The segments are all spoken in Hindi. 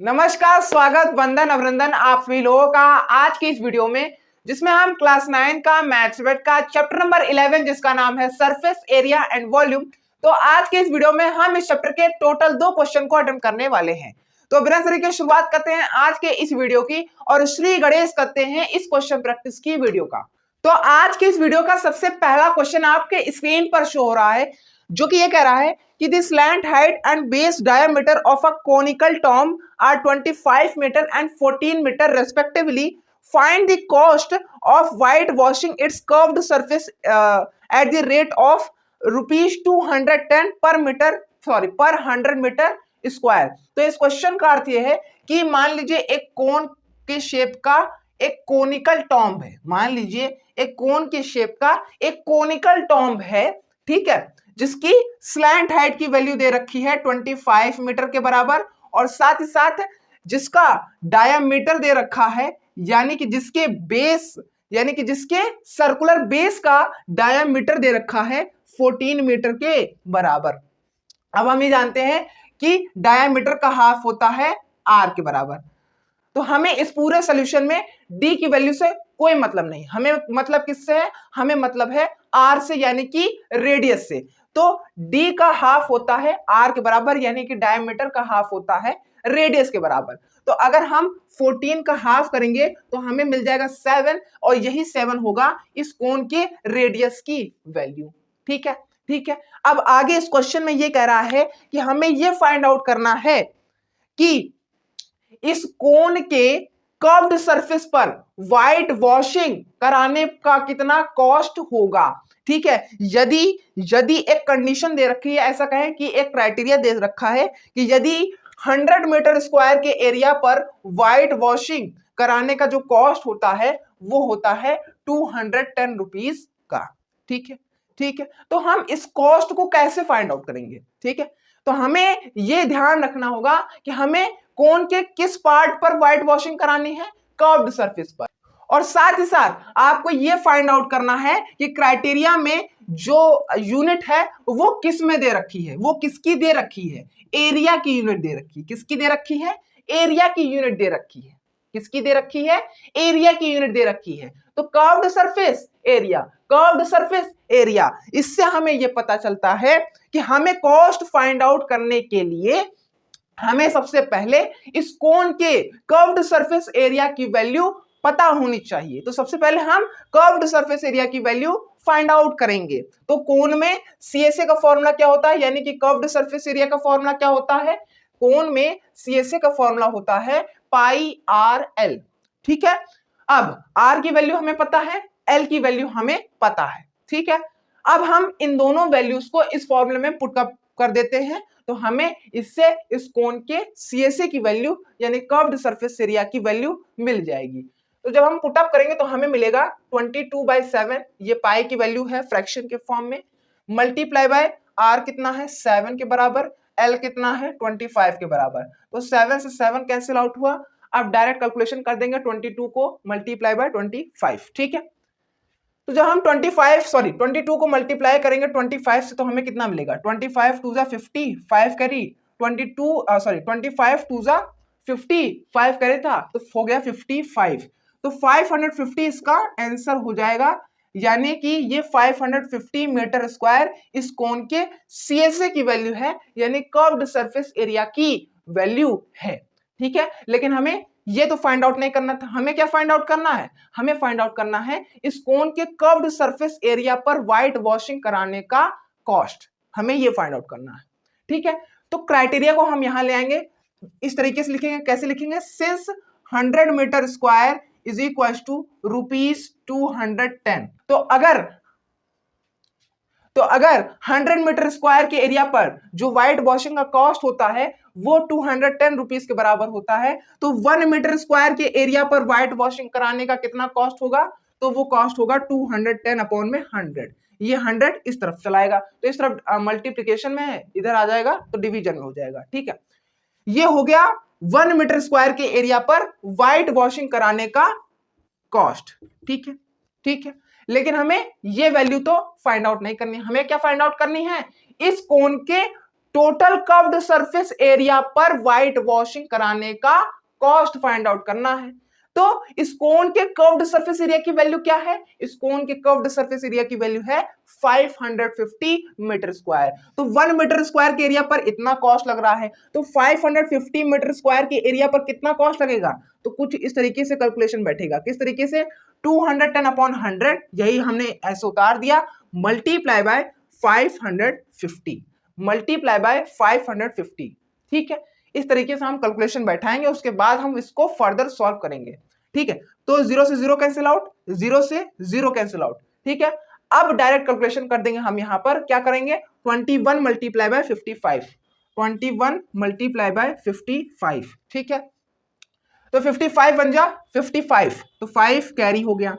नमस्कार, स्वागत, वंदन, अभिनंदन आप सभी लोगों का आज की इस वीडियो में, जिसमें हम क्लास 9 का मैथ्स वेट का चैप्टर नंबर 11 जिसका नाम है सरफेस एरिया एंड वॉल्यूम। तो आज के इस वीडियो में हम इस चैप्टर के टोटल 2 क्वेश्चन को अटेम्प्ट करने वाले हैं। तो बिना देरी के शुरुआत करते हैं आज के इस वीडियो की और श्री गणेश करते हैं इस क्वेश्चन प्रैक्टिस की वीडियो का। तो आज के इस वीडियो का सबसे पहला क्वेश्चन आपके स्क्रीन पर शो हो रहा है, जो कि ये कह रहा है कि the slant height and base diameter of a conical tomb are 25 meter and 14 meter respectively. Find the cost of whitewashing its curved surface at the rate of rupees 210 per 100 metre square. तो इस क्वेश्चन का अर्थ यह है कि मान लीजिए एक कोन के शेप का एक कोनिकल टॉम्ब है। मान लीजिए एक कोन के शेप का एक कोनिकल टॉम्ब है, ठीक है, जिसकी स्लैंट हाइट की वैल्यू दे रखी है 25 मीटर के बराबर और साथ ही साथ जिसका डायामीटर दे रखा है, यानी कि जिसके सर्कुलर बेस का डायामीटर दे रखा है 14 मीटर के बराबर। अब हम ये जानते हैं कि डायामीटर का हाफ होता है r के बराबर। तो हमें इस पूरे सॉल्यूशन में d की वैल्यू से कोई मतलब नहीं, हमें मतलब किससे है, हमें मतलब है r से, यानी कि रेडियस से। तो d का हाफ होता है r के बराबर, यानी कि डायमीटर का हाफ होता है रेडियस के बराबर। तो अगर हम 14 का हाफ करेंगे तो हमें मिल जाएगा 7 और यही 7 होगा इस कोण के रेडियस की वैल्यू। ठीक है, ठीक है। अब आगे इस क्वेश्चन में ये कह रहा है कि हमें ये फाइंड आउट करना है कि इस कोण के कर्व्ड सरफेस पर व्हाइट वॉशिंग कराने का कितना कॉस्ट होगा। ठीक है, यदि एक कंडीशन दे रखी है, ऐसा कहें कि एक क्राइटेरिया दे रखा है कि यदि 100 मीटर स्क्वायर के एरिया पर व्हाइट वॉशिंग कराने का जो कॉस्ट होता है वो होता है 210 रुपीज का। ठीक है, ठीक है। तो हम इस कॉस्ट को कैसे फाइंड आउट करेंगे? ठीक है, तो हमें यह ध्यान रखना होगा कि हमें कोन के किस पार्ट पर व्हाइट वॉशिंग करानी है, कर्व्ड सरफेस पर। और साथ ही साथ आपको यह फाइंड आउट करना है कि क्राइटेरिया में जो यूनिट है वो किस में दे रखी है, वो किसकी दे रखी है, एरिया की यूनिट दे रखी है। किसकी दे रखी है? एरिया की यूनिट दे रखी है। किसकी दे रखी है? एरिया की यूनिट दे रखी है। तो curved surface area, curved surface area, इससे हमें यह पता चलता है कि हमें कॉस्ट फाइंड आउट करने के लिए हमें सबसे पहले इस कोन के कर्व्ड सरफेस एरिया की वैल्यू पता होनी चाहिए। तो सबसे पहले हम कर्व्ड सरफेस एरिया की वैल्यू फाइंड आउट करेंगे। तो कोन में सीएसए का फॉर्मूला क्या होता है, यानी कि कर्व्ड सरफेस एरिया का फॉर्मूला क्या होता है? कोन में सीएसए का फॉर्मूला होता है पाई आर एल। ठीक है, अब आर की वैल्यू हमें पता है, एल की वैल्यू हमें पता है। ठीक है, अब हम इन दोनों वैल्यूज को इस फॉर्मूले में पुट कर देते हैं, तो हमें इससे इस कोन के सीएसए की वैल्यू यानी कर्व्ड सरफेस एरिया की वैल्यू मिल जाएगी। तो जब हम पुट अप करेंगे तो हमें मिलेगा 22/7, ये पाई की वैल्यू है फ्रैक्शन के फॉर्म में, मल्टीप्लाई बाय आर कितना है 7 के बराबर, एल कितना है 25 के बराबर। तो 7 से 7 कैंसिल आउट हुआ। अब डायरेक्ट कैलकुलेशन कर देंगे 22 को मल्टीप्लाई बाय 25। ठीक है, तो जब हम 22 को मल्टीप्लाई करेंगे 25 से तो हमें कितना मिलेगा? 25 2 जा 50, 5 करी 25 2 जा 50, 5 करे था तो हो गया 55। तो 550 इसका आंसर हो जाएगा, यानी कि ये 550 मीटर स्क्वायर इस कोन के सीएसए की वैल्यू है, यानी कर्व्ड सरफेस एरिया की वैल्यू है। ठीक है, लेकिन हमें ये तो फाइंड आउट नहीं करना था, हमें क्या फाइंड आउट करना है? हमें फाइंड आउट करना है इस कोन के कर्व्ड सरफेस एरिया पर व्हाइट वॉशिंग कराने का कॉस्ट, हमें ये फाइंड आउट करना है। ठीक है, तो क्राइटेरिया को हम यहां ले आएंगे, इस तरीके से लिखेंगे। कैसे लिखेंगे? Since 100 metre square is equal to ₹210। तो अगर 100 मीटर स्क्वायर के एरिया पर जो व्हाइट वॉशिंग का कॉस्ट होता है वो 210 रुपीज के बराबर होता है, तो 1 मीटर स्क्वायर के एरिया पर व्हाइट वॉशिंग कराने का कितना कॉस्ट होगा? तो वो कॉस्ट होगा 210/100। ये 100 इस तरफ चलाएगा तो इस तरफ मल्टीप्लीकेशन में है, इधर आ जाएगा तो डिवीजन में हो जाएगा। ठीक है, ये हो गया 1 मीटर स्क्वायर के एरिया पर व्हाइट वॉशिंग कराने का कॉस्ट। ठीक है, ठीक है, लेकिन हमें ये वैल्यू तो फाइंड आउट नहीं करनी, हमें क्या फाइंड आउट करनी है? इस कोन के टोटल कर्व्ड सरफेस एरिया पर व्हाइट वॉशिंग कराने का कॉस्ट फाइंड आउट करना है। तो इस कोन के कर्व्ड सरफेस एरिया की वैल्यू क्या है? इस कोन के कर्व्ड सरफेस एरिया की वैल्यू है 550 मीटर स्क्वायर। तो 1 मीटर स्क्वायर के एरिया पर इतना कॉस्ट लग रहा है, तो 550 मीटर स्क्वायर के एरिया पर कितना कॉस्ट लगेगा? तो कुछ इस तरीके से कैलकुलेशन बैठेगा। किस तरीके से? 210 अपॉन 100, यही हमने ऐसे उतार दिया, मल्टीप्लाई बाय 550, मल्टीप्लाई बाय 550। ठीक है, इस तरीके से हम कैलकुलेशन बैठाएंगे, उसके बाद हम इसको फर्दर सॉल्व करेंगे। ठीक है, तो 0 से 0 कैंसिल आउट, 0 से 0 कैंसिल आउट। ठीक है, अब डायरेक्ट कैलकुलेशन कर देंगे हम। यहां पर क्या करेंगे? 21 मल्टीप्लाई बाय 55, 21 मल्टीप्लाई बाय 55। ठीक है, तो 55 बन जा 55, तो 5 कैरी हो गया,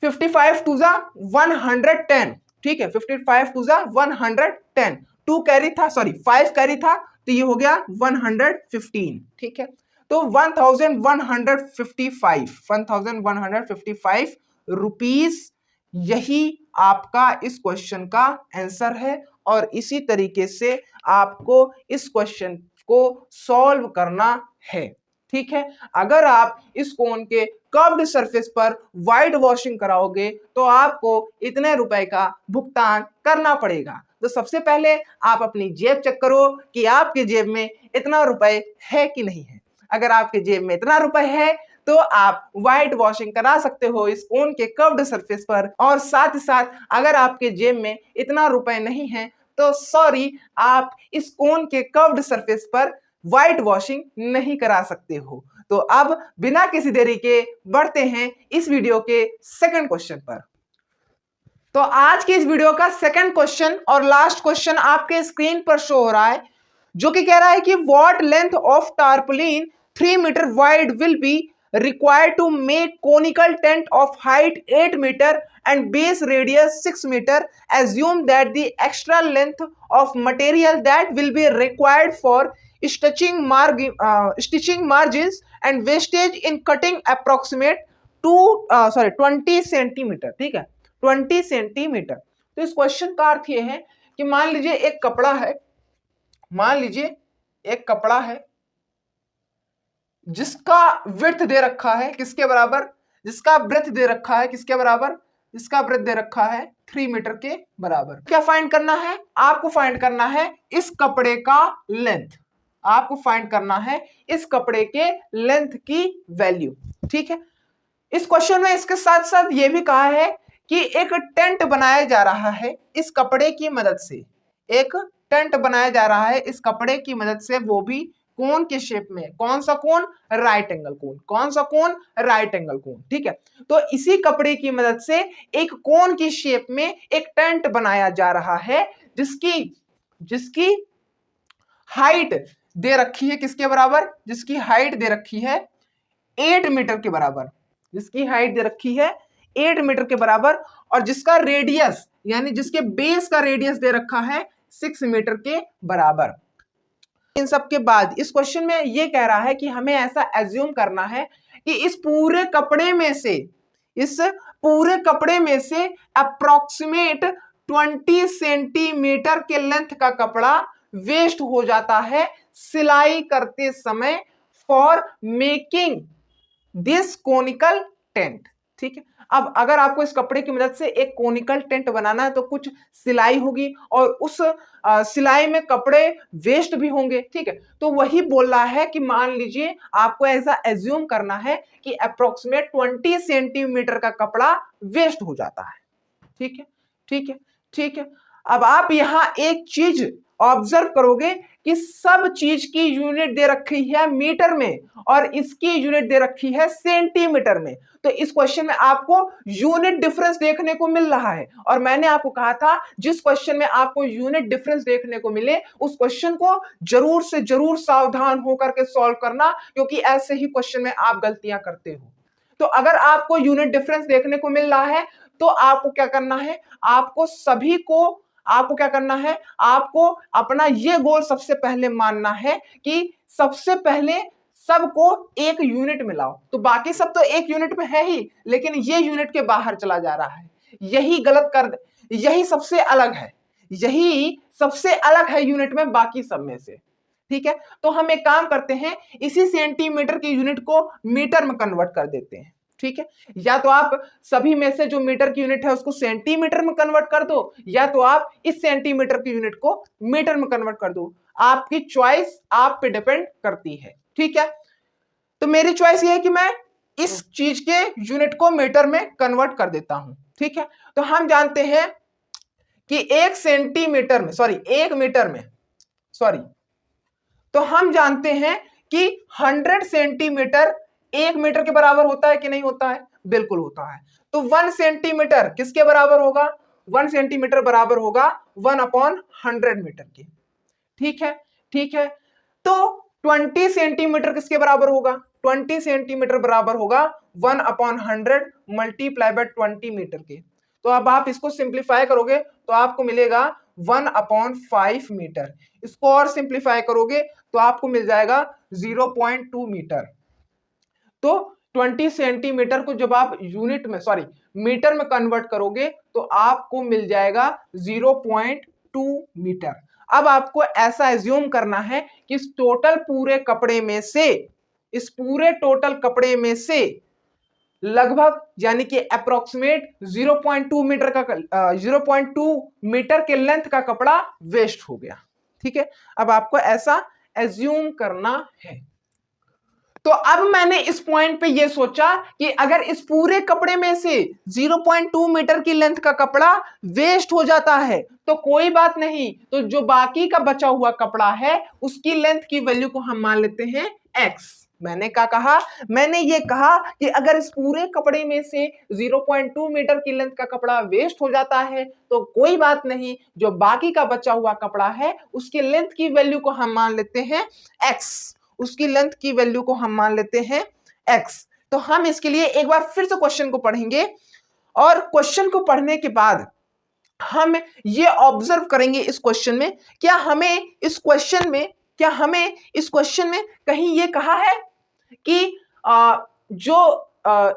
55 टू जा 110। ठीक है, 55 टू जा 110, 2 कैरी था, सॉरी 5 कैरी था, तो ये हो गया 115। ठीक है, तो 1155 रुपीस, यही आपका इस क्वेश्चन का आंसर है। और इसी तरीके से आपको इस क्वेश्चन को सॉल्व करना है। ठीक है, अगर आप इस कोन के कर्व्ड सरफेस पर व्हाइट वॉशिंग कराओगे तो आपको इतने रुपए का भुगतान करना पड़ेगा। तो सबसे पहले आप अपनी जेब चेक करो कि आपके जेब में इतना रुपए है कि नहीं है। अगर आपके जेब में इतना रुपए है तो आप व्हाइट वॉशिंग करा सकते हो इस कोन के कर्व्ड सरफेस पर। और साथ ही साथ अगर आपके जेब में इतना रुपए नहीं है तो सॉरी, आप इस कोन के कर्व्ड सरफेस पर व्हाइट वॉशिंग नहीं करा सकते हो। तो अब बिना किसी देरी के बढ़ते हैं इस वीडियो के सेकंड क्वेश्चन पर। तो आज की इस वीडियो का सेकंड क्वेश्चन और लास्ट क्वेश्चन आपके स्क्रीन पर शो हो रहा है, जो कि कह रहा है कि what length of tarpaulin 3 metre wide will be required to make conical tent of height 8 meter and base radius 6 meter. Assume that the extra length of material that will be required for stitching margins and wastage in cutting approximate 20 centimetre. ठीक है, 20 सेंटीमीटर। तो इस क्वेश्चन का अर्थ ये है कि मान लीजिए एक कपड़ा है, मान लीजिए एक कपड़ा है जिसका विड्थ दे रखा है किसके बराबर? जिसका ब्रेथ दे रखा है किसके बराबर? जिसका ब्रेथ दे रखा है 3 मीटर के बराबर। क्या फाइंड करना है? आपको फाइंड करना है इस कपड़े का लेंथ। आपको फाइंड करना है इस कपड़े के लेंथ की वैल्यू। ठीक है, इस क्वेश्चन में इसके साथ साथ यह भी कहा है कि एक टेंट बनाया जा रहा है इस कपड़े की मदद से। एक टेंट बनाया जा रहा है इस कपड़े की मदद से, वो भी कोन के शेप में। कौन सा कोन? राइट एंगल कोन। कौन सा कोन? राइट एंगल कोन। ठीक है, तो इसी कपड़े की मदद से एक कोन की शेप में एक टेंट बनाया जा रहा है जिसकी हाइट दे रखी है किसके बराबर? जिसकी हाइट दे रखी है 8 मीटर के बराबर। जिसकी हाइट दे रखी है 8 मीटर के बराबर और जिसका रेडियस यानी जिसके बेस का रेडियस दे रखा है 6 मीटर के बराबर। इन सब के बाद इस क्वेश्चन में ये कह रहा है कि हमें ऐसा एज्यूम करना है कि इस पूरे कपड़े में से अप्रोक्सीमेट 20 सेंटीमीटर के लेंथ का कपड़ा वेस्ट हो जाता है सिलाई करते समय for making this conical tent. ठीक है, अब अगर आपको इस कपड़े की मदद से एक कोनिकल टेंट बनाना है तो कुछ सिलाई होगी और उस सिलाई में कपड़े वेस्ट भी होंगे। ठीक है, तो वही बोल रहा है कि मान लीजिए आपको ऐसा एज्यूम करना है कि अप्रोक्सीमेट 20 सेंटीमीटर का कपड़ा वेस्ट हो जाता है। ठीक है, ठीक है, ठीक है। अब आप यहां एक चीज ऑब्जर्व करोगे कि सब चीज की यूनिट दे रखी है मीटर में और इसकी यूनिट दे रखी है सेंटीमीटर में। तो इस क्वेश्चन में आपको यूनिट डिफरेंस देखने को मिल रहा है और मैंने आपको कहा था जिस क्वेश्चन में आपको यूनिट डिफरेंस देखने को मिले उस क्वेश्चन को जरूर से जरूर सावधान होकर के सॉल्व करना, क्योंकि ऐसे ही क्वेश्चन में आप गलतियां करते हो। तो अगर आपको यूनिट डिफरेंस देखने को मिल रहा है तो आपको क्या करना है? आपको क्या करना है? आपको अपना ये गोल सबसे पहले मानना है कि सबसे पहले सबको एक यूनिट में लाओ। तो बाकी सब तो एक यूनिट में है ही, लेकिन ये यूनिट के बाहर चला जा रहा है, यही सबसे अलग है, यही सबसे अलग है यूनिट में बाकी सब में से। ठीक है, तो हम एक काम करते हैं, इसी सेंटीमीटर की यूनिट को मीटर में कन्वर्ट कर देते हैं। ठीक है, या तो आप सभी में से जो मीटर की यूनिट है उसको सेंटीमीटर में कन्वर्ट कर दो, या तो आप इस सेंटीमीटर की यूनिट को मीटर में कन्वर्ट कर दो। आपकी चॉइस आप पे डिपेंड करती है। ठीक है, तो मेरी चॉइस ये है कि मैं इस चीज के यूनिट को मीटर में कन्वर्ट कर देता हूं। ठीक है, तो हम जानते हैं कि एक मीटर में तो हम जानते हैं कि 100 सेंटीमीटर 1 मीटर के बराबर होता है कि नहीं होता है? बिल्कुल होता है। तो 1 सेंटीमीटर किसके बराबर होगा? 1 सेंटीमीटर बराबर होगा 1/100 मीटर के। ठीक है, ठीक है, तो 20 सेंटीमीटर किसके बराबर होगा? 20 सेंटीमीटर बराबर होगा 1/100 मल्टीप्लाई बाय 20 मीटर के। तो अब आप इसको सिंप्लीफाई करोगे तो आपको मिलेगा 1/5 मीटर। इसको और सिंप्लीफाई करोगे तो आपको मिल जाएगा 0.2 मीटर। तो 20 सेंटीमीटर को जब आप मीटर में कन्वर्ट करोगे तो आपको मिल जाएगा 0.2 मीटर। अब आपको ऐसा एज्यूम करना है कि इस पूरे टोटल कपड़े में से लगभग यानी कि अप्रोक्सीमेट 0.2 मीटर के लेंथ का कपड़ा वेस्ट हो गया। ठीक है, अब आपको ऐसा एज्यूम करना है। तो अब मैंने इस पॉइंट पे ये सोचा कि अगर इस पूरे कपड़े में से 0.2 मीटर की लेंथ का कपड़ा वेस्ट हो जाता है तो कोई बात नहीं, तो जो बाकी का बचा हुआ कपड़ा है उसकी लेंथ की वैल्यू को हम मान लेते हैं x। मैंने क्या कहा? मैंने ये कहा कि अगर इस पूरे कपड़े में से 0.2 मीटर की लेंथ का कपड़ा वेस्ट हो जाता है तो कोई बात नहीं, जो बाकी का बचा हुआ कपड़ा है उसकी लेंथ की वैल्यू को हम मान लेते हैं x। उसकी लेंथ की वैल्यू को हम मान लेते हैं x। तो हम इसके लिए एक बार फिर से क्वेश्चन को पढ़ेंगे और क्वेश्चन को पढ़ने के बाद हम ये ऑब्जर्व करेंगे इस क्वेश्चन में, क्या हमें इस क्वेश्चन में कहीं ये कहा है कि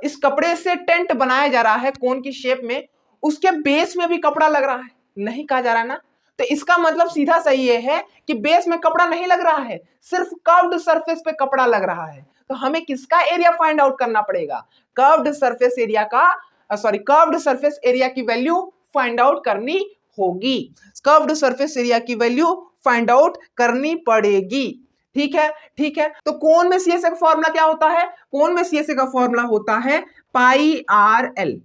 इस कपड़े से टेंट बनाया जा रहा है कोन की शेप में, उसके बेस में भी कपड़ा लग रहा है? नहीं कहा जा रहा है ना। तो इसका मतलब सीधा सही ये है कि बेस में कपड़ा नहीं लग रहा है, सिर्फ कर्व्ड सरफेस पे कपड़ा लग रहा है। तो हमें किसका एरिया फाइंड आउट करना पड़ेगा? कर्व्ड सरफेस एरिया की वैल्यू फाइंड आउट करनी होगी। कर्व्ड सरफेस एरिया की वैल्यू फाइंड आउट करनी पड़ेगी। ठीक है, ठीक है, तो कोन में सीएसए का फॉर्मूला क्या होता है? कोन में सीएसए का फॉर्मूला होता है पाई आर एल।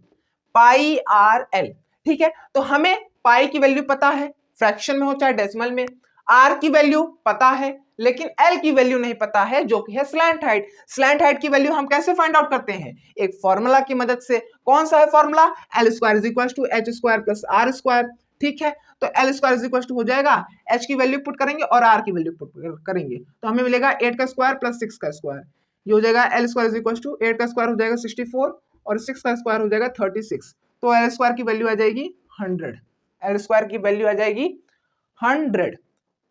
ठीक है, तो हमें पाई की वैल्यू पता है, फ्रैक्शन में हो चाहे डेसिमल में। आर की वैल्यू पता है लेकिन एल की वैल्यू नहीं पता है, जो कि है स्लैंट हाइट। स्लैंट हाइट की वैल्यू हम कैसे फाइंड आउट करते हैं? एक फॉर्मूला की मदद से। कौन सा है फॉर्मूला? L² = h² + r²। ठीक है, तो L² हो जाएगा, h की वैल्यू पुट करेंगे और r की वैल्यू पुट करेंगे तो हमें मिलेगा 8² + 6²। ये हो जाएगा L² = 8² हो जाएगा 64 और 6² हो जाएगा 36। तो L² की वैल्यू आ जाएगी 100। L² की वैल्यू आ जाएगी 100।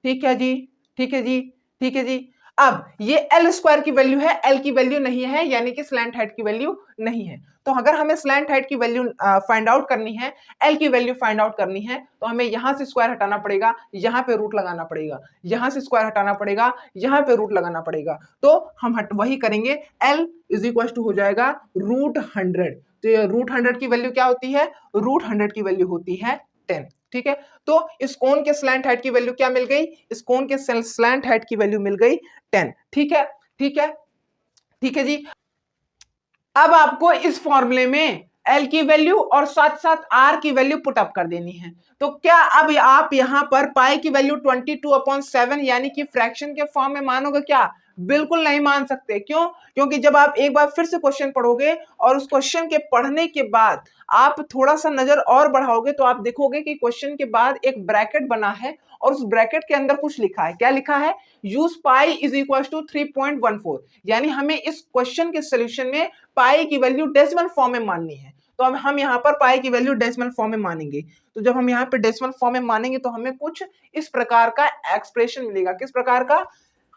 ठीक है जी, ठीक है जी, ठीक है जी। अब ये L² की वैल्यू है, L की वैल्यू नहीं है, यानी कि स्लैंट हाइट की वैल्यू नहीं है। तो अगर हमें स्लैंट हाइट की वैल्यू फाइंड आउट करनी है, L की वैल्यू फाइंड आउट करनी है, तो हमें यहां से स्क्वायर हटाना पड़ेगा, यहां पे रूट लगाना पड़ेगा, यहां से स्क्वायर हटाना पड़ेगा, यहां पे रूट लगाना पड़ेगा। तो हम वही करेंगे। L = हो जाएगा √100। तो ये √100 की वैल्यू क्या होती है? √100 की वैल्यू होती है 10। ठीक है, तो इस कोन के स्लैंट हाइट की वैल्यू क्या मिल गई? इस कोन के स्लैंट हाइट की वैल्यू मिल गई 10। ठीक है, ठीक है, ठीक है जी। अब आपको इस फॉर्मूले में L की वैल्यू और साथ साथ R की वैल्यू पुट अप कर देनी है। तो क्या अब आप यहां पर पाई की वैल्यू 22/7 यानी कि फ्रैक्शन के फॉर्म में मानोगे क्या? बिल्कुल नहीं मान सकते। क्यों? क्योंकि जब आप एक बार फिर से क्वेश्चन पढ़ोगे और उस क्वेश्चन के पढ़ने के बाद आप थोड़ा सा नजर और बढ़ाओगे तो आप देखोगे कि क्वेश्चन के बाद एक ब्रैकेट बना है और उस ब्रैकेट के अंदर कुछ लिखा है। क्या लिखा है? यूज पाई = 3.14। यानी हमें इस क्वेश्चन के सोल्यूशन में पाई की वैल्यू डेसिमल फॉर्म में माननी है। तो अब हम यहाँ पर पाई की वैल्यू डेसिमल फॉर्म में मानेंगे। तो जब हम यहाँ पे डेसिमल फॉर्म में मानेंगे तो हमें कुछ इस प्रकार का एक्सप्रेशन मिलेगा। किस प्रकार का?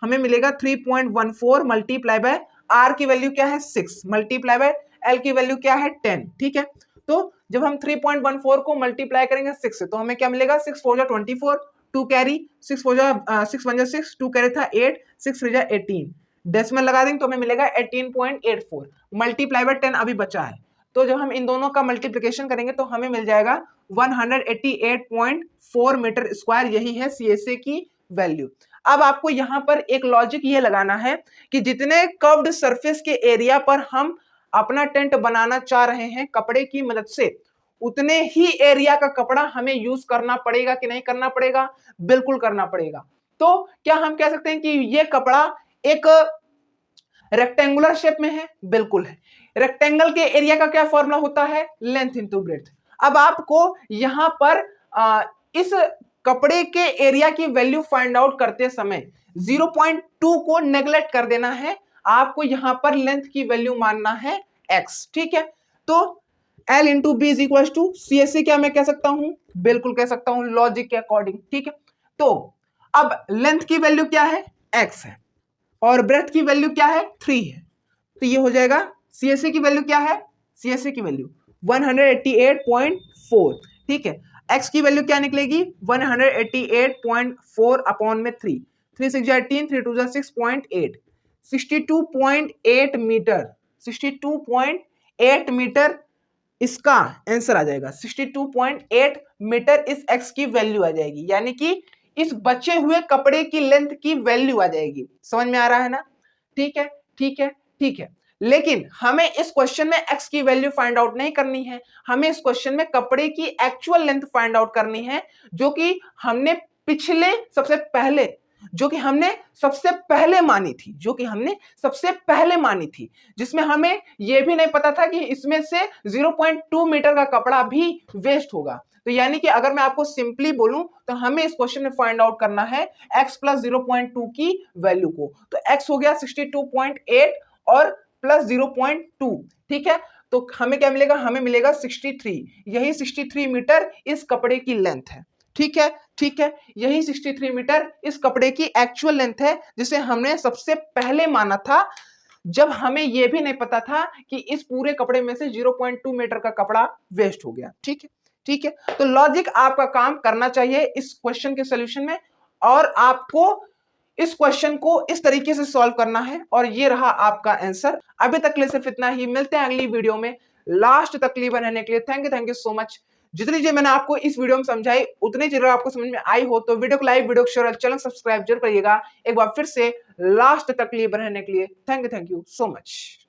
हमें मिलेगा 3.14 मल्टीप्लाई बाय R की वैल्यू क्या है? 6 मल्टीप्लाई बाय L की वैल्यू क्या है? 10। ठीक है, तो जब हम 3.14 को मल्टीप्लाई करेंगे 6 से तो हमें क्या मिलेगा, 6 4 जा 24, 2 कैरी, 6 4 जा 6 1 जा 6, 2 कैरी था 8, 6 3 जा 18, डेसिमल लगा देंगे तो हमें मिलेगा 18.84, मल्टीप्लाई बाय 10 अभी बचा है। तो जब हम इन दोनों का मल्टीप्लिकेशन करेंगे तो हमें मिल जाएगा 188.4 मीटर स्क्वायर, यही है CSA की वैल्यू। अब आपको यहां पर एक लॉजिक ये लगाना है कि जितने कर्व्ड सरफेस के एरिया पर हम अपना टेंट बनाना चाह रहे हैं कपड़े की मदद से, उतने ही एरिया का कपड़ा हमें यूज करना पड़ेगा कि नहीं करना पड़ेगा, बिल्कुल करना पड़ेगा। तो क्या हम कह सकते हैं कि ये कपड़ा एक रेक्टेंगुलर शेप में है, बिल्कुल है। रेक्टेंगल के एरिया का क्या फॉर्मूला होता है, लेंथ इंटू ब्रेड्थ। अब आपको यहां पर इस कपड़े के एरिया की वैल्यू फाइंड आउट करते समय 0.2 को नेग्लेक्ट कर देना है, आपको यहां पर लेंथ की वैल्यू मानना है x, ठीक है। तो L into B is equal to CSA, क्या मैं कह सकता हूं, बिल्कुल कह सकता हूं लॉजिक के अकॉर्डिंग, ठीक है। तो अब लेंथ की वैल्यू क्या है, x है, और ब्रेथ की वैल्यू क्या है, 3 है, तो ये हो जाएगा CSA की वैल्यू क्या है, CSA की वैल्यू 188.4, ठीक है। x की वैल्यू क्या निकलेगी, 188.4 अपॉन में 3, 3 6 18, 3 2 6.8, 62.8 मीटर, 62.8 मीटर इसका आंसर आ जाएगा। 62.8 मीटर इस x की वैल्यू आ जाएगी, यानी कि इस बचे हुए कपड़े की लेंथ की वैल्यू आ जाएगी। समझ में आ रहा है ना, ठीक है ठीक है ठीक है। लेकिन हमें इस क्वेश्चन में x की वैल्यू फाइंड आउट नहीं करनी है, हमें इस क्वेश्चन में कपड़े की एक्चुअल लेंथ फाइंड आउट करनी है, जो कि हमने सबसे पहले मानी थी, जिसमें हमें यह भी नहीं पता था कि इसमें से 0.2 मीटर का कपड़ा भी वेस्ट होगा। तो यानी कि अगर मैं आपको सिंपली बोलूं तो हमें इस क्वेश्चन में फाइंड आउट करना है x प्लस 0.2 की वैल्यू को। तो x हो गया 62.8 और प्लस 0.2, ठीक है। तो हमें क्या मिलेगा, हमें मिलेगा 63, यही 63 मीटर इस कपड़े की लेंथ है, ठीक है ठीक है। यही 63 मीटर इस कपड़े की एक्चुअल लेंथ है, जिसे हमने सबसे पहले माना था जब हमें यह भी नहीं पता था कि इस पूरे कपड़े में से 0.2 मीटर का कपड़ा वेस्ट हो गया, ठीक है ठीक है। तो लॉजिक आपका काम करना चाहिए इस क्वेश्चन के सॉल्यूशन में, और आपको इस क्वेश्चन को इस तरीके से सॉल्व करना है, और ये रहा आपका आंसर। अभी तक के लिए सिर्फ इतना ही, मिलते हैं अगली वीडियो में। लास्ट तक रहने के लिए थैंक यू सो मच। जितनी चीजें मैंने आपको इस वीडियो में समझाई उतनी चीजें आपको समझ में आई हो तो वीडियो को लाइक, वीडियो को शेयर, चैनल सब्सक्राइब जरूर करिएगा। एक बार फिर से लास्ट तक रहने के लिए थैंक यू सो मच।